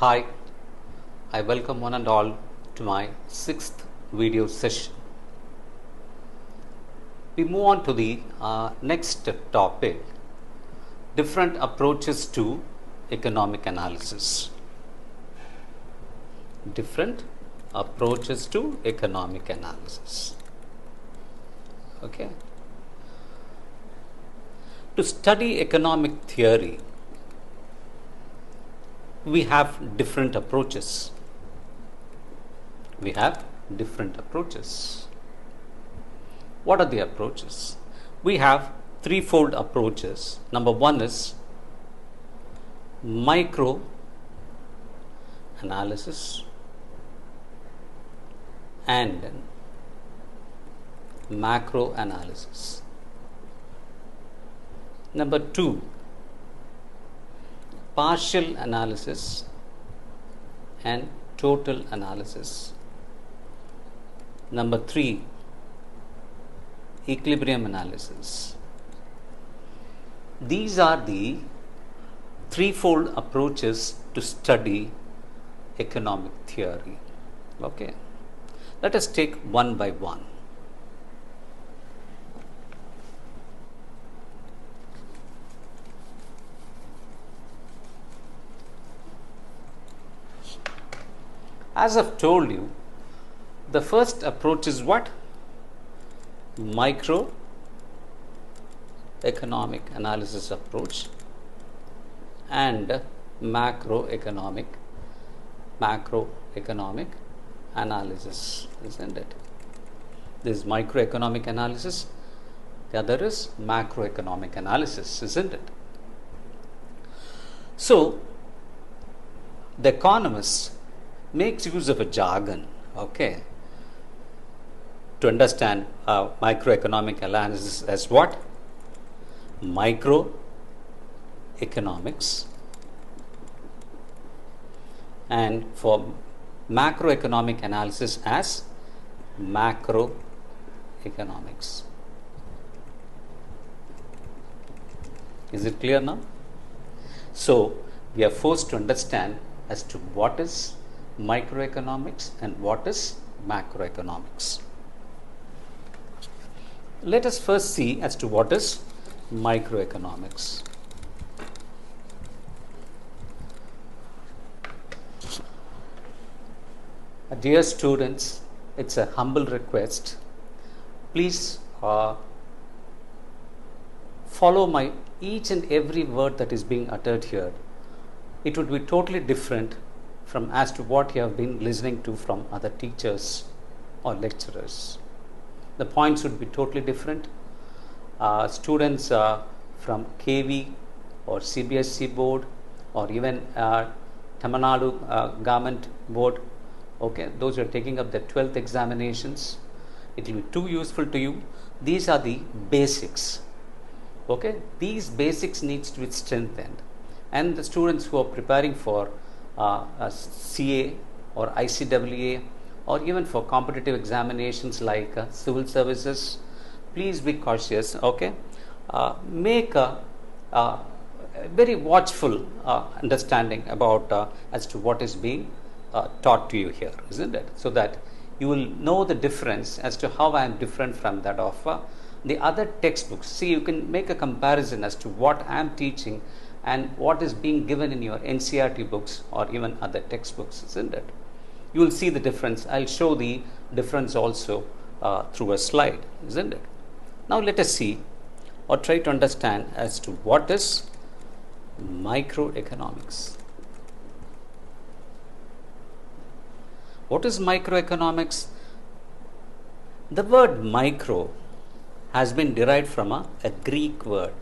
Hi, I welcome one and all to my 6th video session. We move on to the next topic, different approaches to economic analysis. Different approaches to economic analysis. Okay. To study economic theory, we have different approaches. What are the approaches? We have threefold approaches. Number one is micro analysis and macro analysis. Number two, partial analysis and total analysis. Number three, equilibrium analysis. These are the threefold approaches to study economic theory. Okay, let us take one by one. As I've told you, the first approach is what? Microeconomic analysis approach and macroeconomic analysis, isn't it? This is microeconomic analysis, the other is macroeconomic analysis, isn't it? So, the economist makes use of a jargon, okay, to understand microeconomic analysis as what? Microeconomics, and for macroeconomic analysis as macroeconomics. Is it clear now? So, we are forced to understand as to what is microeconomics and what is macroeconomics. Let us first see as to what is microeconomics. Dear students, it's a humble request. Please follow my each and every word that is being uttered here. It would be totally different from as to what you have been listening to from other teachers or lecturers. The points would be totally different. Students from KV or CBSE board or even Tamil Nadu government board, okay, those who are taking up the 12th examinations, it will be too useful to you. These are the basics. Okay, these basics needs to be strengthened, and the students who are preparing for CA or ICWA or even for competitive examinations like civil services, please be cautious, okay. Make a very watchful understanding about as to what is being taught to you here, isn't it? So that you will know the difference as to how I am different from that of the other textbooks. See, you can make a comparison as to what I am teaching and what is being given in your NCERT books or even other textbooks, isn't it? You will see the difference. I'll show the difference also through a slide, isn't it? Now let us see or try to understand as to what is microeconomics. What is microeconomics? The word micro has been derived from a Greek word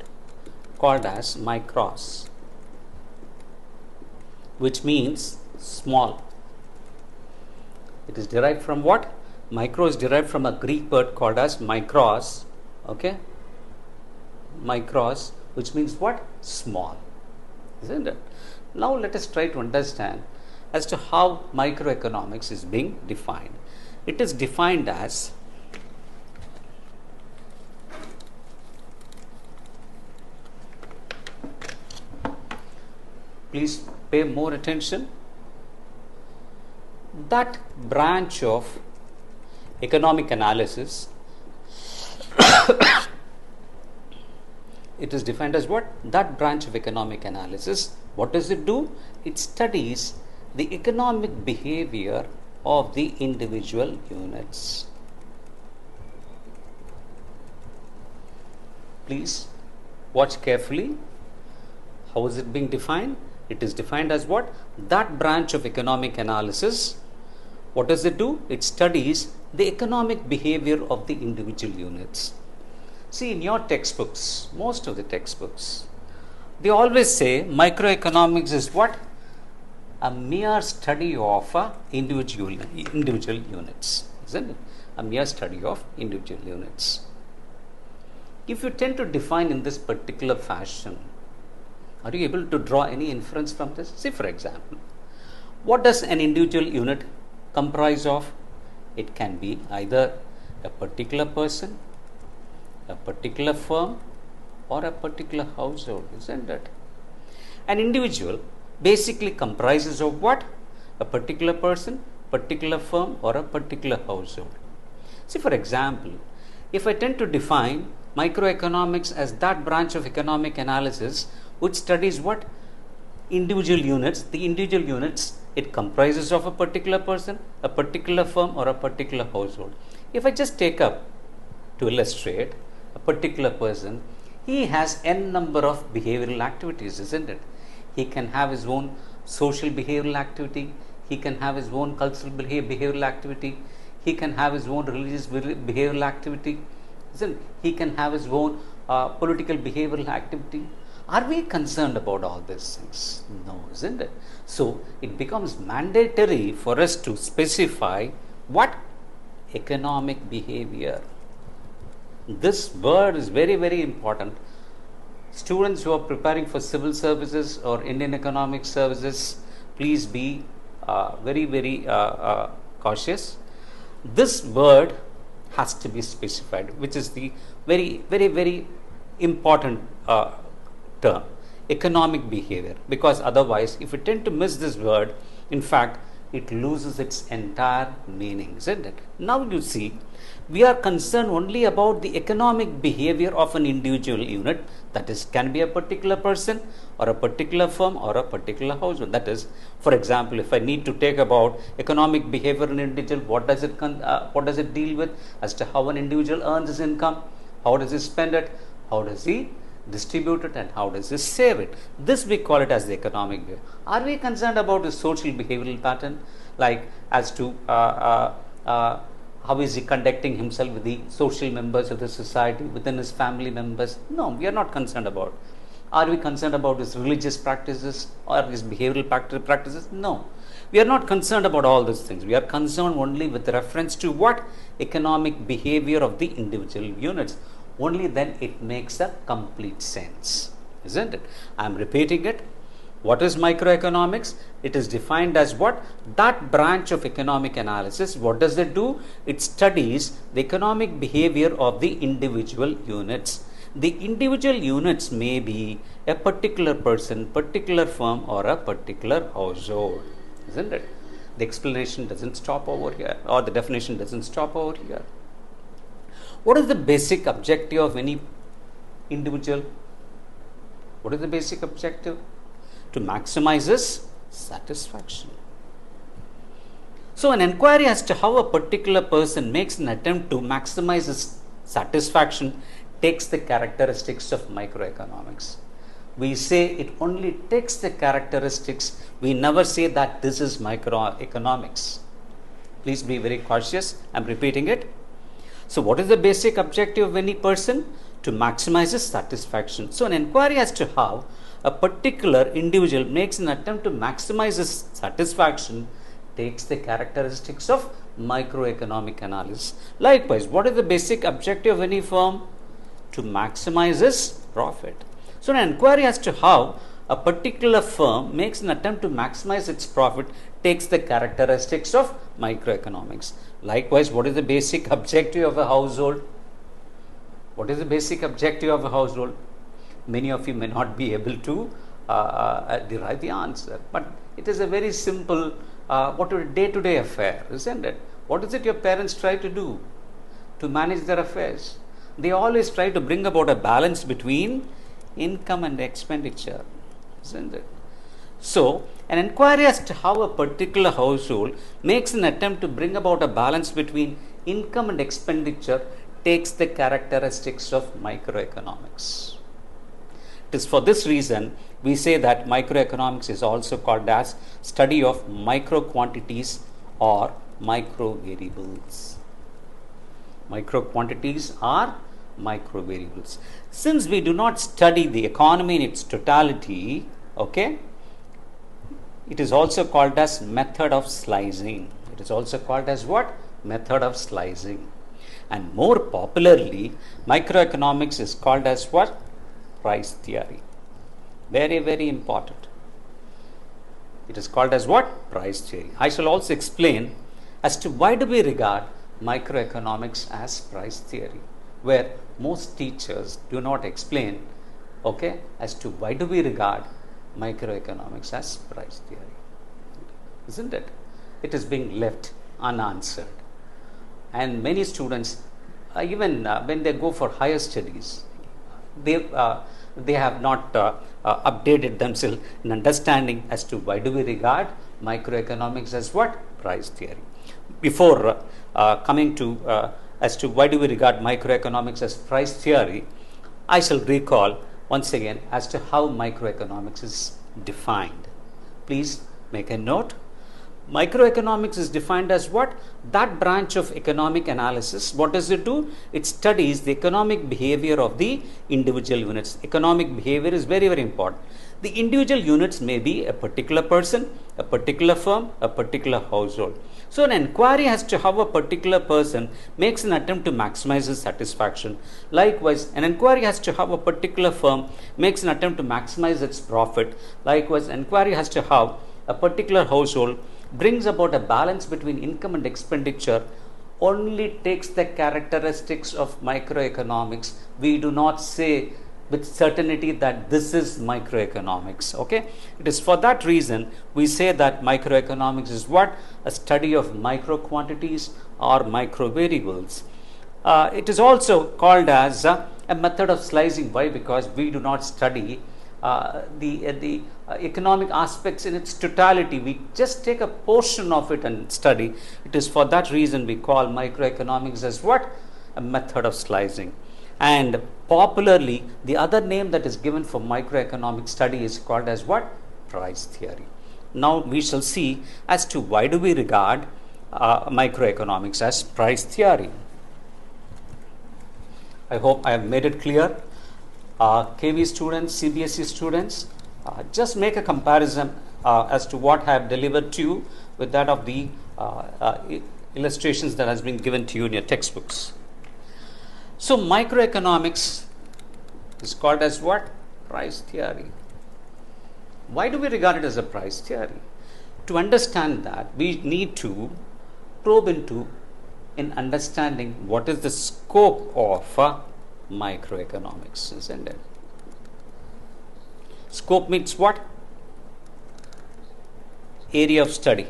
called as mikros, which means small. It is derived from what? Micro is derived from a Greek word called as mikros, okay? Mikros, which means what? Small, isn't it? Now let us try to understand as to how microeconomics is being defined. It is defined as please pay more attention. that branch of economic analysis, it is defined as what? That branch of economic analysis, what does it do? It studies the economic behavior of the individual units. Please watch carefully. How is it being defined? It is defined as what? That branch of economic analysis. What does it do? It studies the economic behavior of the individual units. See, in your textbooks, most of the textbooks, they always say microeconomics is what? A mere study of individual units, isn't it? A mere study of individual units. If you tend to define in this particular fashion, are you able to draw any inference from this? See, for example, what does an individual unit comprise of? It can be either a particular person, a particular firm, or a particular household, isn't it? An individual basically comprises of what? A particular person, particular firm, or a particular household. See, for example, if I tend to define microeconomics as that branch of economic analysis which studies what? Individual units. The individual units, it comprises of a particular person, a particular firm, or a particular household. If I just take up to illustrate a particular person, he has n number of behavioral activities, isn't it? He can have his own social behavioral activity, he can have his own cultural behavioral activity, he can have his own religious behavioral activity, isn't it? He can have his own political behavioral activity. Are we concerned about all these things? No, isn't it? So it becomes mandatory for us to specify what? Economic behavior. This word is very, very important. Students who are preparing for civil services or Indian economic services, please be very, very cautious. This word has to be specified, which is the very, very, very important term, economic behavior, because otherwise if we tend to miss this word, in fact it loses its entire meaning, isn't it? Now you see, we are concerned only about the economic behavior of an individual unit, that is, can be a particular person or a particular firm or a particular household. That is, for example, if I need to take about economic behavior in an individual, what does it deal with? As to how an individual earns his income, how does he spend it, how does he distribute it, and how does he save it? This we call it as the economic behavior. Are we concerned about the social behavioral pattern, like as to how is he conducting himself with the social members of the society, within his family members? No, we are not concerned about. Are we concerned about his religious practices or his behavioral practices? No, we are not concerned about all these things. We are concerned only with reference to what? Economic behavior of the individual units. Only then it makes a complete sense, isn't it? I am repeating it. What is microeconomics? It is defined as what? That branch of economic analysis. What does it do? It studies the economic behavior of the individual units. The individual units may be a particular person, particular firm, or a particular household, isn't it? The explanation doesn't stop over here, or the definition doesn't stop over here. What is the basic objective of any individual? What is the basic objective? To maximize his satisfaction. So an inquiry as to how a particular person makes an attempt to maximize his satisfaction takes the characteristics of microeconomics. We say it only takes the characteristics. We never say that this is microeconomics. Please be very cautious. I am repeating it. So what is the basic objective of any person? To maximize his satisfaction. So an inquiry as to how a particular individual makes an attempt to maximize his satisfaction takes the characteristics of microeconomic analysis. Likewise, what is the basic objective of any firm? To maximize his profit. So an inquiry as to how a particular firm makes an attempt to maximize its profit takes the characteristics of microeconomics. Likewise, what is the basic objective of a household? What is the basic objective of a household? Many of you may not be able to derive the answer, but it is a very simple what is day-to-day affair, isn't it? What is it your parents try to do to manage their affairs? They always try to bring about a balance between income and expenditure, isn't it? So, an inquiry as to how a particular household makes an attempt to bring about a balance between income and expenditure takes the characteristics of microeconomics. It is for this reason we say that microeconomics is also called as study of micro quantities or micro variables. Micro quantities are micro variables. Since we do not study the economy in its totality, okay, it is also called as method of slicing. It is also called as what? Method of slicing. And more popularly, microeconomics is called as what? Price theory. Very, very important. It is called as what? Price theory. I shall also explain as to why do we regard microeconomics as price theory, where most teachers do not explain, okay, as to why do we regard microeconomics as price theory, isn't it? It is being left unanswered, and many students, even when they go for higher studies, they have not updated themselves in understanding as to why do we regard microeconomics as what? Price theory. Before coming to as to why do we regard microeconomics as price theory, I shall recall once again as to how microeconomics is defined. Please make a note. Microeconomics is defined as what? That branch of economic analysis. What does it do? It studies the economic behavior of the individual units. Economic behavior is very, very important. The individual units may be a particular person, a particular firm, a particular household. So an inquiry as to how a particular person makes an attempt to maximize his satisfaction. Likewise, an inquiry as to how a particular firm makes an attempt to maximize its profit. Likewise, an inquiry as to how a particular household brings about a balance between income and expenditure only takes the characteristics of microeconomics. We do not say with certainty that this is microeconomics. Okay, it is for that reason we say that microeconomics is what? A study of micro quantities or micro variables. It is also called as a method of slicing. Why? Because we do not study the economic aspects in its totality. We just take a portion of it and study. It is for that reason we call microeconomics as what? A method of slicing. And popularly, the other name that is given for microeconomic study is called as what? Price theory. Now we shall see as to why do we regard microeconomics as price theory. I hope I have made it clear. KV students, CBSE students, just make a comparison as to what I have delivered to you with that of the illustrations that has been given to you in your textbooks. So microeconomics is called as what? Price theory. Why do we regard it as a price theory? To understand that, we need to probe into in understanding what is the scope of microeconomics, isn't it? Scope means what? Area of study.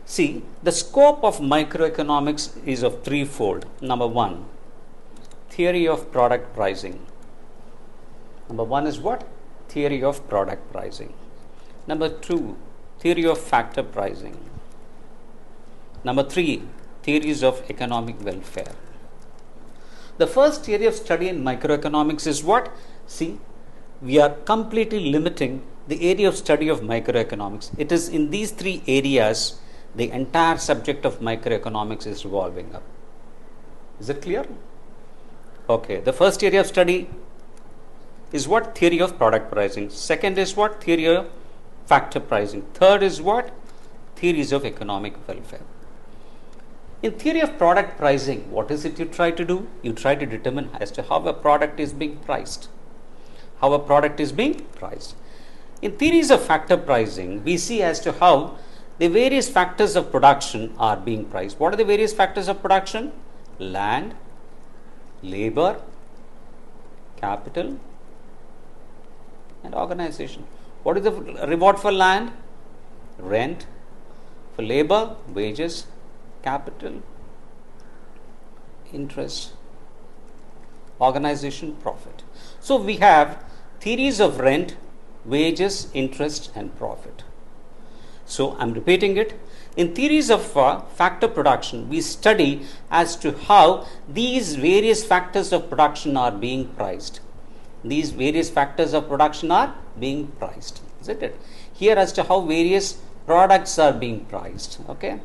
See, the scope of microeconomics is of threefold. Number one, theory of product pricing. Number one is what? Theory of product pricing. Number two, theory of factor pricing. Number three, theories of economic welfare. The first area of study in microeconomics is what? See, we are completely limiting the area of study of microeconomics. It is in these three areas the entire subject of microeconomics is revolving up. Is it clear? Okay, the first area of study is what? Theory of product pricing. Second is what? Theory of factor pricing. Third is what? Theories of economic welfare. In theory of product pricing, what is it you try to do? You try to determine as to how a product is being priced. How a product is being priced. In theories of factor pricing, we see as to how the various factors of production are being priced. What are the various factors of production? Land, labor, capital, and organization. What is the reward for land? rent, for labor, wages, capital, interest, organization, profit. So we have theories of rent, wages, interest and profit. So I am repeating it. In theories of factor production, we study as to how these various factors of production are being priced. These various factors of production are being priced, isn't it? Here as to how various products are being priced. Okay.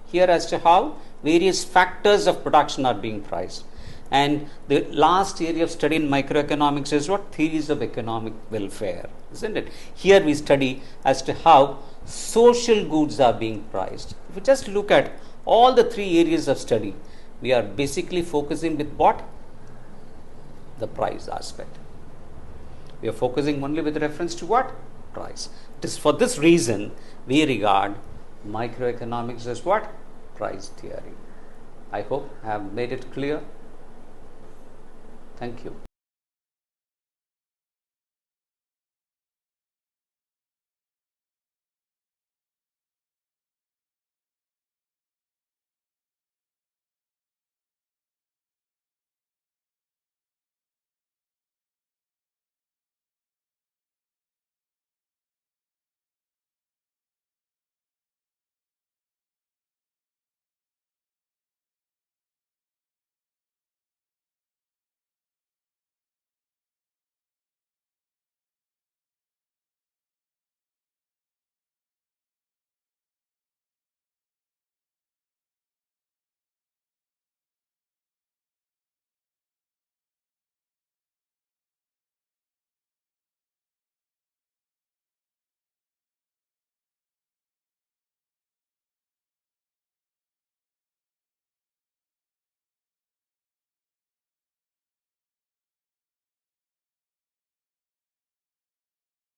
Here as to how various factors of production are being priced. And the last area of study in microeconomics is what? Theories of economic welfare, isn't it? Here we study as to how social goods are being priced. If you just look at all the three areas of study, we are basically focusing with what? The price aspect. We are focusing only with reference to what? Price. It is for this reason we regard microeconomics as what? Price theory. I hope I have made it clear. Thank you.